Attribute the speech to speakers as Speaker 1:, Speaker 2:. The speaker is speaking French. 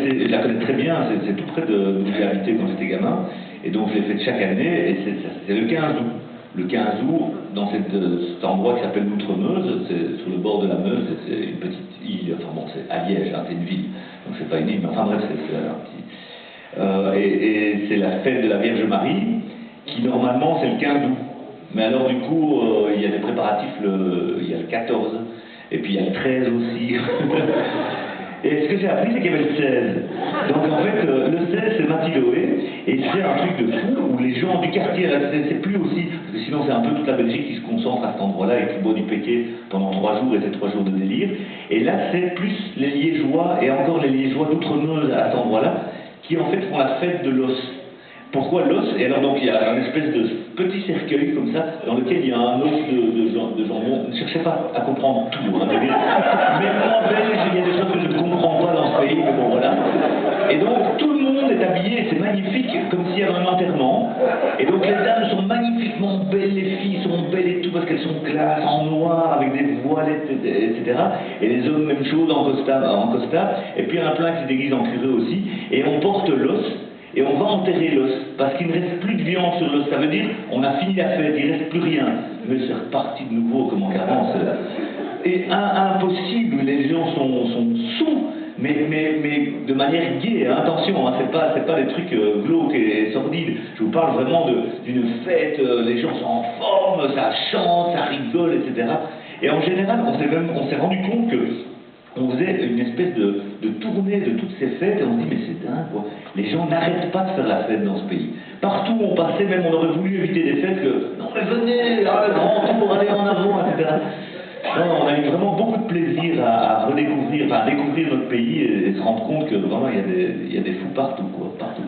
Speaker 1: je la connais très bien, c'est tout près de où j'ai habité quand j'étais gamin, et donc je l'ai faite chaque année, et c'est le 15 août. Le 15 août, dans cet endroit qui s'appelle l'Outremeuse, c'est sur le bord de la Meuse, c'est une petite île, enfin bon, c'est à Liège, hein, c'est une ville, donc c'est pas une île, mais enfin bref, c'est un petit... et c'est la fête de la Vierge Marie, qui normalement c'est le 15 août. Mais alors du coup, il y a des préparatifs, il y a le 14, et puis il y a le 13 aussi. Et ce que j'ai appris, c'est qu'il y avait le 16. Donc en fait, le 16, c'est Mathildoé, et c'est un truc de fou où les gens du quartier, c'est plus aussi, parce que sinon c'est un peu toute la Belgique qui se concentre à cet endroit-là et qui boit du péquet pendant 3 jours, et c'est 3 jours de délire. Et là, c'est plus les Liégeois, et encore les Liégeois d'Outremeuse à cet endroit-là, qui en fait font la fête de l'os. Pourquoi l'os? Et alors donc il y a un espèce de petit cercueil comme ça, dans lequel il y a un os de jambon. Ne cherchez pas à comprendre tout, hein, mais moi belge, il y a des choses que je ne comprends pas dans ce pays, mais bon voilà. Et donc tout le monde est habillé, c'est magnifique, comme s'il y avait un enterrement. Et donc les dames sont magnifiquement belles, les filles sont belles et tout, parce qu'elles sont classes, en noir, avec des voilettes, etc. Et les hommes, même chose, en costard. Et puis il y en a plein qui se déguisent en curé aussi. Et on porte l'os. Et on va enterrer l'os, parce qu'il ne reste plus de viande sur l'os. Ça veut dire, on a fini la fête, il ne reste plus rien. Mais c'est reparti de nouveau, comme en carence. Et impossible, les gens sont sous, mais de manière gaie, hein. Attention, hein, c'est pas des trucs glauques et sordides. Je vous parle vraiment d'une fête, les gens sont en forme, ça chante, ça rigole, etc. Et en général, on s'est rendu compte que on faisait une espèce de tournée de toutes ces fêtes, et on se dit, mais c'est dingue, quoi. Les gens n'arrêtent pas de faire la fête dans ce pays. Partout où on passait, même on aurait voulu éviter des fêtes que, non mais venez, grand tour, allez en avant, etc. Non, on a eu vraiment beaucoup de plaisir à redécouvrir, enfin à découvrir notre pays et se rendre compte que vraiment il y a des fous partout, quoi. Partout.